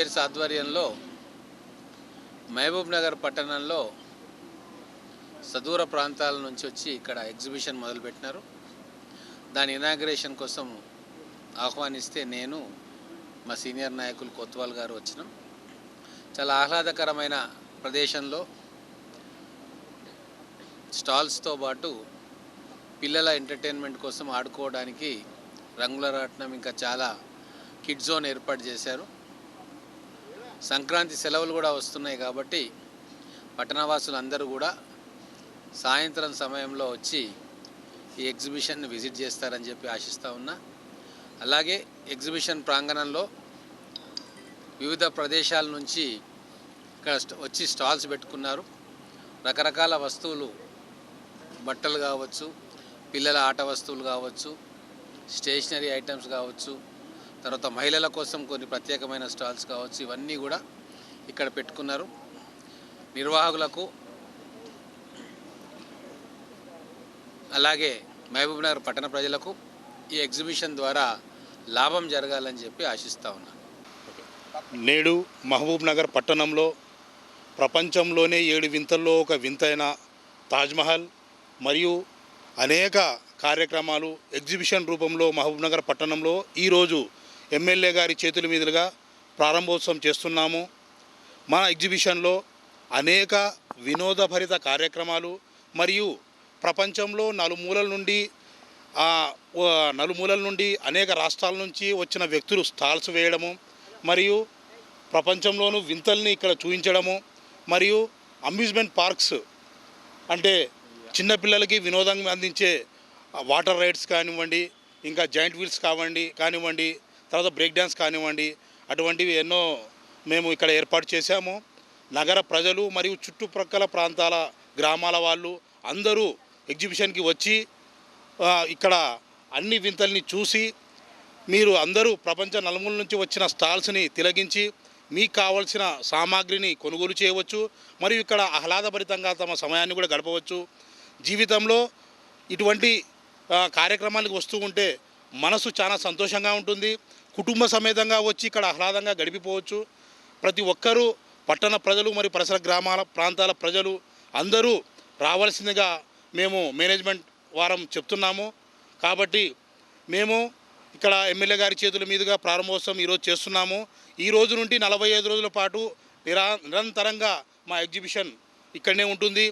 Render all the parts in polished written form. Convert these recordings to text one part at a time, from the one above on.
Affairs ఆధ్వర్యంలో మహబూబ్ నగర్ పట్టణంలో సదూర ప్రాంతాల నుంచి వచ్చి ఇక్కడ ఎగ్జిబిషన్ మొదలుపెట్టినారు. దాని ఇనాగ్రేషన్ కోసం ఆహ్వానిస్తే నేను మా సీనియర్ నాయకులు కొత్వాల్ గారు వచ్చినాం. చాలా ఆహ్లాదకరమైన ప్రదేశంలో స్టాల్స్తో పాటు పిల్లల ఎంటర్టైన్మెంట్ కోసం ఆడుకోవడానికి రంగుల రాట్నం ఇంకా చాలా కిడ్ జోన్ ఏర్పాటు చేశారు. సంక్రాంతి సెలవులు కూడా వస్తున్నాయి కాబట్టి పట్టణవాసులు అందరూ కూడా సాయంత్రం సమయంలో వచ్చి ఈ ఎగ్జిబిషన్ని విజిట్ చేస్తారని చెప్పి ఆశిస్తూ ఉన్నా. అలాగే ఎగ్జిబిషన్ ప్రాంగణంలో వివిధ ప్రదేశాల నుంచి ఇక్కడ వచ్చి స్టాల్స్ పెట్టుకున్నారు. రకరకాల వస్తువులు, బట్టలు కావచ్చు, పిల్లల ఆట వస్తువులు కావచ్చు, స్టేషనరీ ఐటమ్స్ కావచ్చు, తర్వాత మహిళల కోసం కొన్ని ప్రత్యేకమైన స్టాల్స్ కావచ్చు, ఇవన్నీ కూడా ఇక్కడ పెట్టుకున్నారు. నిర్వాహకులకు అలాగే మహబూబ్ నగర్ పట్టణ ప్రజలకు ఈ ఎగ్జిబిషన్ ద్వారా లాభం జరగాలని చెప్పి ఆశిస్తూ ఉన్నాను. నేడు మహబూబ్ నగర్ పట్టణంలో ప్రపంచంలోనే 7 వింతల్లో ఒక వింతైన తాజ్మహల్ మరియు అనేక కార్యక్రమాలు ఎగ్జిబిషన్ రూపంలో మహబూబ్ నగర్ పట్టణంలో ఈరోజు ఎమ్మెల్యే గారి చేతుల మీదుగా ప్రారంభోత్సవం చేస్తున్నాము. మన ఎగ్జిబిషన్లో అనేక వినోదభరిత కార్యక్రమాలు మరియు ప్రపంచంలో నలుమూలల నుండి అనేక రాష్ట్రాల నుంచి వచ్చిన వ్యక్తులు స్టాల్స్ వేయడము మరియు ప్రపంచంలోనూ వింతల్ని ఇక్కడ చూపించడము మరియు అమ్యూజ్మెంట్ పార్క్స్ అంటే చిన్నపిల్లలకి వినోదంగా అందించే వాటర్ రైడ్స్ కానివ్వండి, ఇంకా జాయింట్ వీల్స్ కానివ్వండి, తర్వాత బ్రేక్ డ్యాన్స్ కానివ్వండి, అటువంటివి ఎన్నో మేము ఇక్కడ ఏర్పాటు చేశాము. నగర ప్రజలు మరియు చుట్టుప్రక్కల ప్రాంతాల గ్రామాల వాళ్ళు అందరూ ఎగ్జిబిషన్కి వచ్చి ఇక్కడ అన్ని వింతల్ని చూసి మీరు అందరూ ప్రపంచ నలుమూల నుంచి వచ్చిన స్టాల్స్ని తిలగించి మీకు కావాల్సిన సామాగ్రిని కొనుగోలు చేయవచ్చు మరియు ఇక్కడ ఆహ్లాదభరితంగా తమ సమయాన్ని కూడా గడపవచ్చు. జీవితంలో ఇటువంటి కార్యక్రమాలకు వస్తూ ఉంటే మనసు చాలా సంతోషంగా ఉంటుంది. కుటుంబ సమేతంగా వచ్చి ఇక్కడ ఆహ్లాదంగా గడిపిపోవచ్చు. ప్రతి ఒక్కరూ పట్టణ ప్రజలు మరియు పరిసర గ్రామాల ప్రాంతాల ప్రజలు అందరూ రావాల్సిందిగా మేము మేనేజ్మెంట్ వారం చెప్తున్నాము. కాబట్టి మేము ఇక్కడ ఎమ్మెల్యే గారి చేతుల మీదుగా ప్రారంభోత్సవం ఈరోజు చేస్తున్నాము. ఈ రోజు నుండి 45 రోజుల పాటు నిరంతరంగా మా ఎగ్జిబిషన్ ఇక్కడనే ఉంటుంది.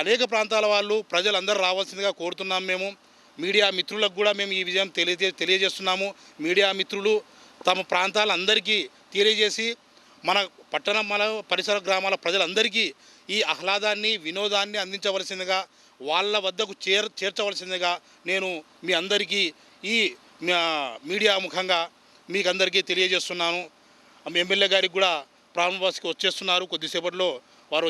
అనేక ప్రాంతాల వాళ్ళు ప్రజలందరూ రావాల్సిందిగా కోరుతున్నాము. మేము మీడియా మిత్రులకు కూడా మేము ఈ విజయం తెలియజేస్తున్నాము. మీడియా మిత్రులు తమ ప్రాంతాలందరికీ తెలియజేసి మన పట్టణం మన పరిసర గ్రామాల ప్రజలందరికీ ఈ ఆహ్లాదాన్ని వినోదాన్ని అందించవలసిందిగా వాళ్ళ వద్దకు చేర్చవలసిందిగా నేను మీ అందరికీ ఈ మీడియా ముఖంగా మీకు అందరికీ తెలియజేస్తున్నాను. ఎమ్మెల్యే గారికి కూడా ప్రారంభోత్సవానికి వచ్చేస్తున్నారు. కొద్దిసేపట్లో వారు